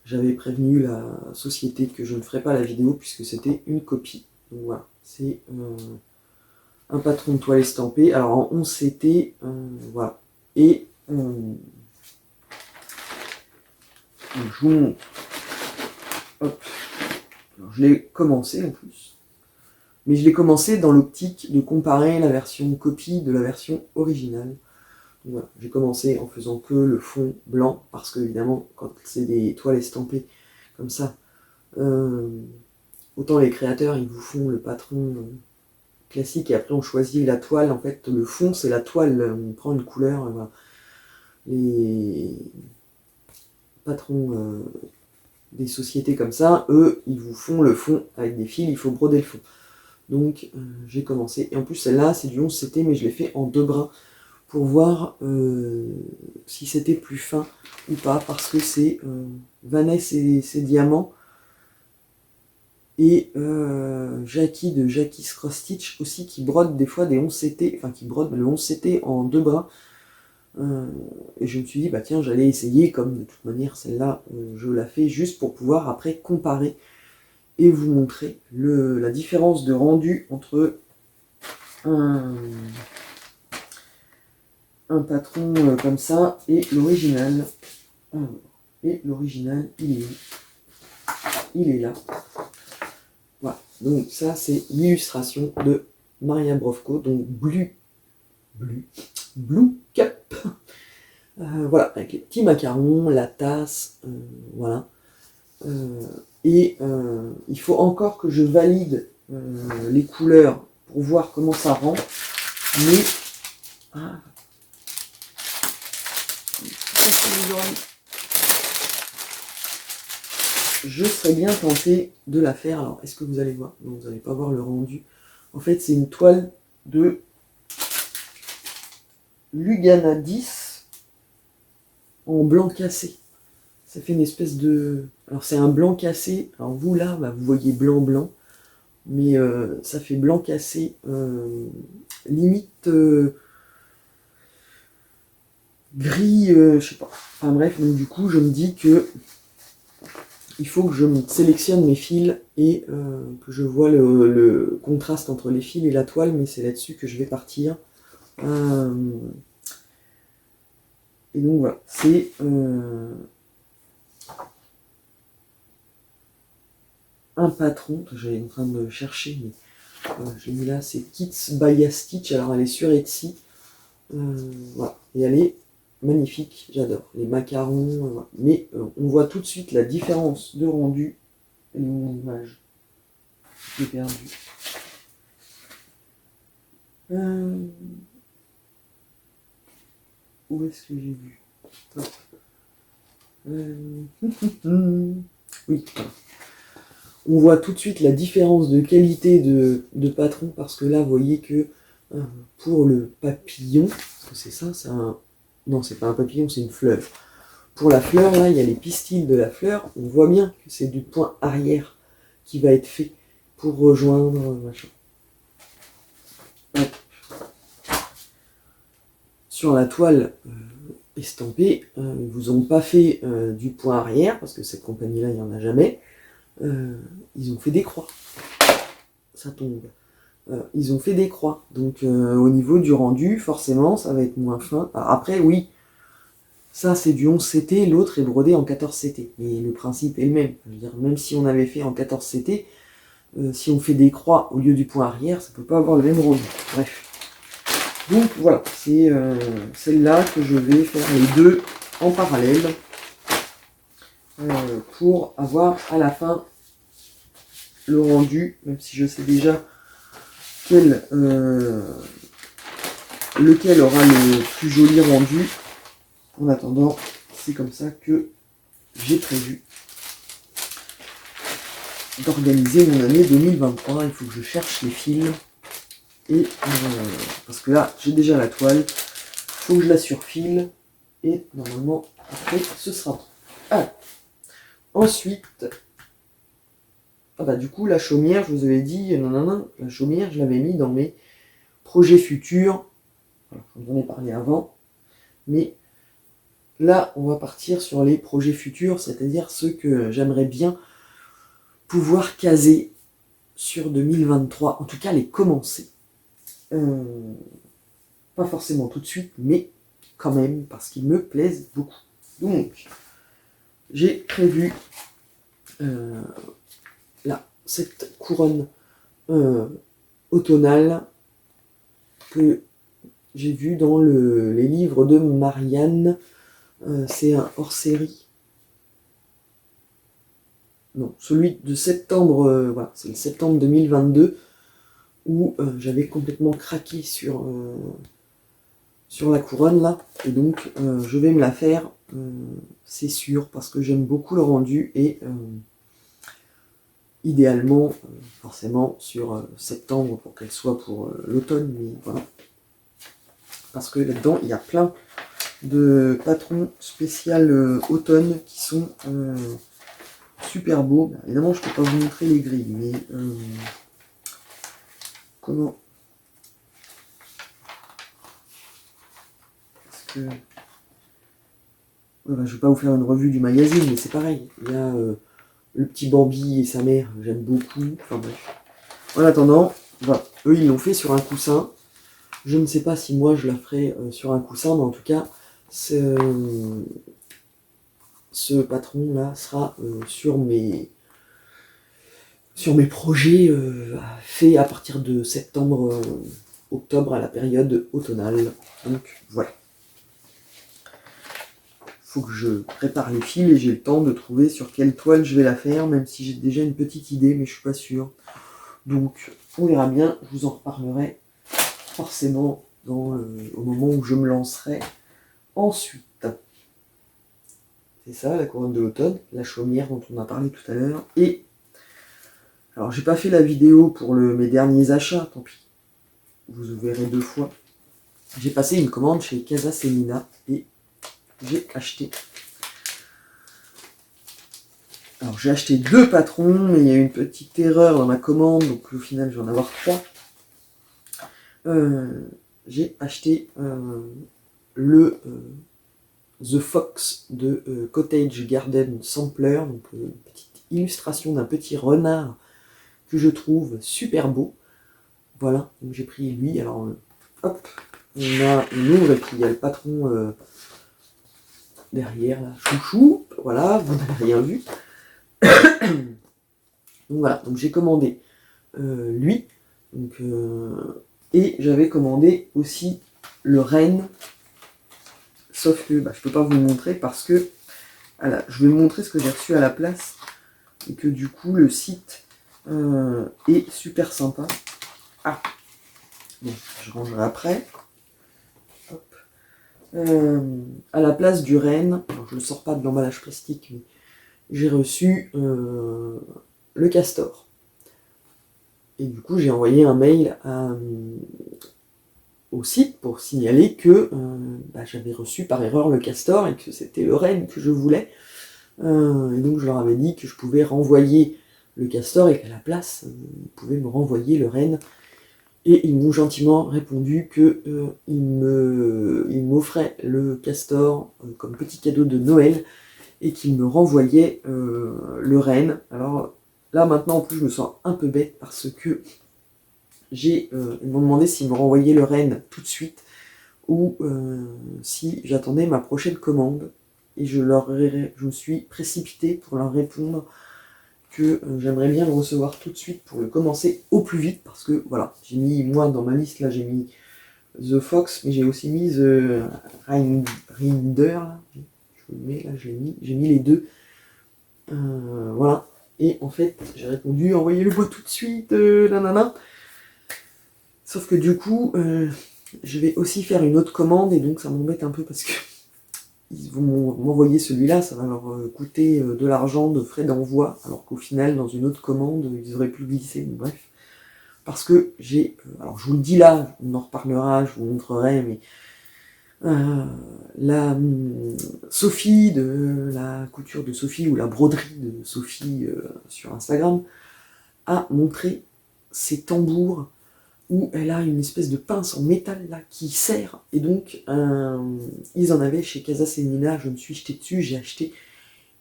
j'avais prévenu la société que je ne ferais pas la vidéo, puisque c'était une copie. Donc voilà, c'est un patron de toile estampée, alors en 11 CT, voilà. Et je vous montre. Hop. Alors, je l'ai commencé en plus. Mais je l'ai commencé dans l'optique de comparer la version copie de la version originale. Voilà, j'ai commencé en faisant que le fond blanc, parce que évidemment, quand c'est des toiles estampées comme ça, autant les créateurs, ils vous font le patron classique, et après on choisit la toile. En fait, le fond, c'est la toile, on prend une couleur. Voilà. Les patrons des sociétés comme ça, eux, ils vous font le fond avec des fils, il faut broder le fond. Donc j'ai commencé, et en plus celle-là c'est du 11 CT, mais je l'ai fait en 2 brins pour voir si c'était plus fin ou pas, parce que c'est Vanessa et ses diamants, et Jackie de Jackie's Cross Stitch aussi, qui brode des fois des 11 CT, enfin qui brode le 11 CT en 2 brins. Et je me suis dit, bah tiens, j'allais essayer, comme de toute manière celle-là, je la fais juste pour pouvoir après comparer et vous montrer la différence de rendu entre un patron comme ça et l'original. Et l'original, il est là. Voilà, donc ça c'est l'illustration de Maria Brovko, donc Blue Cup. Voilà, avec les petits macarons, la tasse, voilà. Et il faut encore que je valide les couleurs pour voir comment ça rend. Mais je serais bien tenté de la faire. Alors, est-ce que vous allez voir? Non, vous n'allez pas voir le rendu. En fait, c'est une toile de Lugana 10 en blanc cassé. Ça fait une espèce de... Alors, c'est un blanc cassé. Alors, vous, là, bah, vous voyez blanc-blanc. Mais ça fait blanc cassé. Limite... gris, je sais pas. Enfin bref, donc du coup, je me dis que il faut que je sélectionne mes fils et que je vois le contraste entre les fils et la toile, mais c'est là-dessus que je vais partir. Et donc voilà, c'est un patron, j'étais en train de chercher, mais j'ai mis là, c'est Kits by Stitch, alors elle est sur Etsy. Voilà, et elle est magnifique, j'adore. Les macarons, voilà. Mais on voit tout de suite la différence de rendu. Et mon image, j'ai perdu. Où est-ce que j'ai vu? Oui, voilà. On voit tout de suite la différence de qualité de patron, parce que là, vous voyez que pour le papillon, parce que c'est ça, c'est un... Non, c'est pas un papillon, c'est une fleur. Pour la fleur, là, il y a les pistils de la fleur, on voit bien que c'est du point arrière qui va être fait pour rejoindre, machin. Hop. Sur la toile estampée, ils vous ont pas fait du point arrière, parce que cette compagnie-là, il n'y en a jamais. Ils ont fait des croix. Ça tombe. Ils ont fait des croix. Donc au niveau du rendu, forcément, ça va être moins fin. Alors, après, oui, ça c'est du 11CT, l'autre est brodé en 14CT. Mais le principe est le même. Je veux dire, même si on avait fait en 14CT, si on fait des croix au lieu du point arrière, ça peut pas avoir le même rendu. Bref. Donc voilà, c'est celle-là que je vais faire les deux en parallèle pour avoir à la fin le rendu, même si je sais déjà lequel aura le plus joli rendu. En attendant, c'est comme ça que j'ai prévu d'organiser mon année 2023. Il faut que je cherche les fils. Et parce que là, j'ai déjà la toile. Il faut que je la surfile. Et normalement, après, ce sera bon. Alors, ensuite, du coup, la chaumière, je vous avais dit, la chaumière, je l'avais mis dans mes projets futurs. Voilà, j'en ai parlé avant. Mais là, on va partir sur les projets futurs, c'est-à-dire ceux que j'aimerais bien pouvoir caser sur 2023, en tout cas les commencer. Pas forcément tout de suite, mais quand même, parce qu'ils me plaisent beaucoup. Donc, j'ai prévu là, cette couronne automnale que j'ai vue dans les livres de Marianne. C'est un hors-série. Non, celui de septembre, voilà, c'est le septembre 2022, où j'avais complètement craqué sur la couronne là, et donc je vais me la faire, c'est sûr, parce que j'aime beaucoup le rendu, et idéalement, forcément, sur septembre, pour qu'elle soit pour l'automne, mais voilà. Parce que là-dedans, il y a plein de patrons spécial automne qui sont super beaux. Évidemment, je ne peux pas vous montrer les grilles, mais comment... Parce que... je ne vais pas vous faire une revue du magazine, mais c'est pareil. Il y a le petit Bambi et sa mère, j'aime beaucoup. Enfin bref. En attendant, voilà. Eux, ils l'ont fait sur un coussin. Je ne sais pas si moi, je la ferai sur un coussin, mais en tout cas, ce patron-là sera sur mes projets faits à partir de septembre, octobre, à la période automnale. Donc voilà. Faut que je prépare les fils et j'ai le temps de trouver sur quelle toile je vais la faire, même si j'ai déjà une petite idée, mais je suis pas sûr. Donc on verra bien, je vous en reparlerai forcément au moment où je me lancerai ensuite. C'est ça, la couronne de l'automne, la chaumière dont on a parlé tout à l'heure. Et alors j'ai pas fait la vidéo pour mes derniers achats, tant pis. Vous verrez deux fois. J'ai passé une commande chez Casa Semina et j'ai acheté. Alors j'ai acheté 2 patrons, mais il y a eu une petite erreur dans ma commande, donc au final je vais en avoir 3. J'ai acheté le The Fox de Cottage Garden Sampler, donc une petite illustration d'un petit renard que je trouve super beau. Voilà, donc j'ai pris lui. Alors hop, on ouvre et puis il y a le patron derrière là, chouchou. Voilà, vous n'avez rien vu. Donc voilà, donc j'ai commandé lui, donc, et j'avais commandé aussi le renne, sauf que je peux pas vous le montrer parce que voilà, je vais vous montrer ce que j'ai reçu à la place et que du coup le site est super sympa. Ah, bon, je rangerai après. Hop. à la place du renne, alors je ne le sors pas de l'emballage plastique, mais j'ai reçu le castor. Et du coup, j'ai envoyé un mail au site pour signaler que j'avais reçu par erreur le castor et que c'était le renne que je voulais. Et donc, je leur avais dit que je pouvais renvoyer le castor et qu'à la place, ils pouvaient me renvoyer le renne. Et ils m'ont gentiment répondu qu'ils m'offraient le castor comme petit cadeau de Noël et qu'ils me renvoyaient le renne. Alors là maintenant en plus je me sens un peu bête parce que ils m'ont demandé s'ils me renvoyaient le renne tout de suite ou si j'attendais ma prochaine commande. Et je me suis précipitée pour leur répondre que j'aimerais bien le recevoir tout de suite pour le commencer au plus vite, parce que voilà, j'ai mis, moi dans ma liste là, j'ai mis The Fox, mais j'ai aussi mis The Rinder, là. Je vous le mets, là, j'ai mis les deux. Voilà, et en fait, j'ai répondu, envoyez-le-moi tout de suite, nanana. Sauf que du coup, je vais aussi faire une autre commande, et donc ça m'embête un peu parce que ils vont m'envoyer celui-là, ça va leur coûter de l'argent, de frais d'envoi, alors qu'au final, dans une autre commande, ils auraient pu glisser, bref. Parce que j'ai... alors je vous le dis là, on en reparlera, je vous montrerai, mais la Sophie de la couture de Sophie, ou la broderie de Sophie sur Instagram, a montré ses tambours où elle a une espèce de pince en métal là qui serre, et donc ils en avaient chez Casa Senina, je me suis jeté dessus, j'ai acheté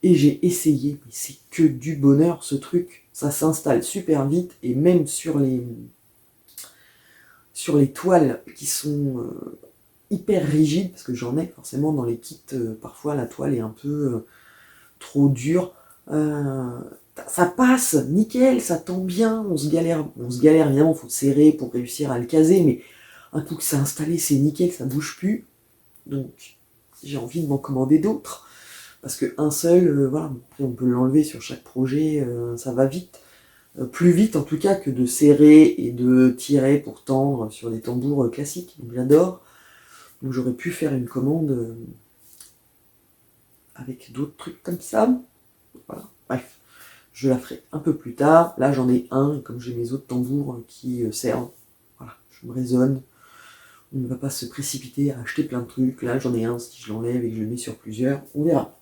et j'ai essayé, mais c'est que du bonheur ce truc, ça s'installe super vite, et même sur les toiles qui sont hyper rigides, parce que j'en ai forcément dans les kits, parfois la toile est un peu trop dure, ça passe, nickel, ça tend bien, on se galère évidemment, faut serrer pour réussir à le caser, mais un coup que c'est installé, c'est nickel, ça bouge plus, donc j'ai envie de m'en commander d'autres, parce que un seul, voilà, après on peut l'enlever sur chaque projet, ça va vite, plus vite en tout cas que de serrer et de tirer pour tendre sur des tambours classiques, donc j'adore, donc j'aurais pu faire une commande avec d'autres trucs comme ça, voilà, bref. Je la ferai un peu plus tard. Là, j'en ai un, et comme j'ai mes autres tambours qui servent, voilà, je me raisonne. On ne va pas se précipiter à acheter plein de trucs. Là, j'en ai un, si je l'enlève et que je le mets sur plusieurs, on verra.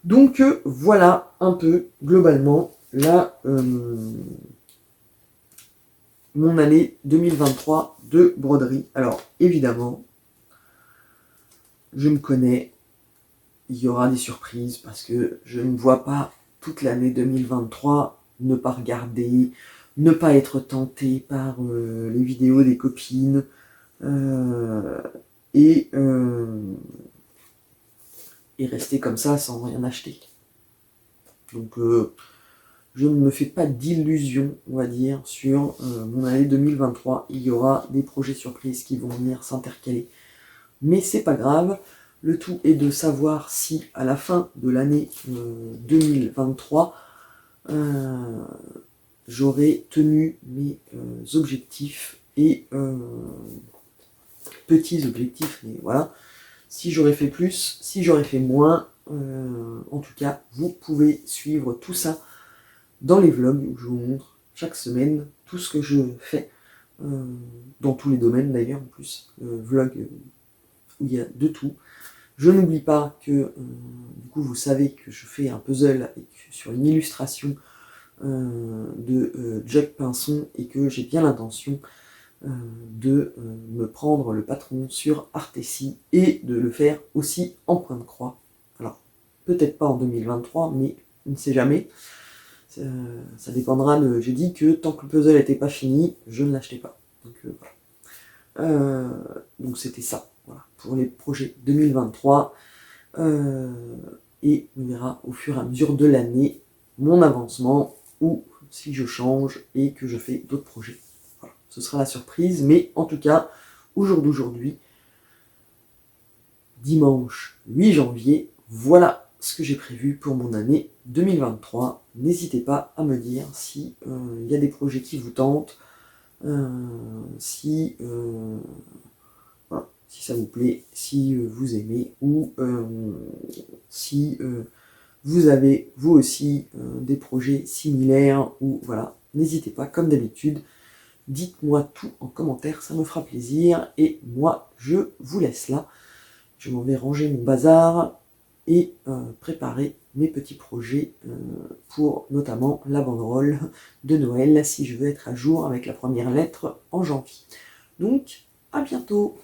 Donc, voilà un peu, globalement, là, mon année 2023 de broderie. Alors, évidemment, je me connais, il y aura des surprises, parce que je ne vois pas toute l'année 2023, ne pas regarder, ne pas être tenté par les vidéos des copines, et rester comme ça sans rien acheter. Donc je ne me fais pas d'illusions, on va dire, sur mon année 2023. Il y aura des projets surprises qui vont venir s'intercaler. Mais c'est pas grave. Le tout est de savoir si, à la fin de l'année 2023, j'aurai tenu mes objectifs, et petits objectifs, mais voilà. Si j'aurais fait plus, si j'aurais fait moins, en tout cas, vous pouvez suivre tout ça dans les vlogs où je vous montre chaque semaine tout ce que je fais, dans tous les domaines d'ailleurs, en plus, vlog où il y a de tout. Je n'oublie pas que, du coup, vous savez que je fais un puzzle sur une illustration de Jack Pinson, et que j'ai bien l'intention de me prendre le patron sur Artessi et de le faire aussi en point de croix. Alors, peut-être pas en 2023, mais on ne sait jamais. Ça dépendra de... J'ai dit que tant que le puzzle n'était pas fini, je ne l'achetais pas. Donc voilà. Donc c'était ça, voilà, pour les projets 2023. Et on verra au fur et à mesure de l'année mon avancement, ou si je change et que je fais d'autres projets. Voilà, ce sera la surprise, mais en tout cas, au jour d'aujourd'hui, dimanche 8 janvier, voilà ce que j'ai prévu pour mon année 2023. N'hésitez pas à me dire si y a des projets qui vous tentent, si si ça vous plaît, si vous aimez, ou si vous avez vous aussi des projets similaires, ou voilà, n'hésitez pas, comme d'habitude, dites-moi tout en commentaire, ça me fera plaisir, et moi je vous laisse là. Je m'en vais ranger mon bazar et préparer mes petits projets pour notamment la banderole de Noël, si je veux être à jour avec la première lettre en janvier. Donc, à bientôt!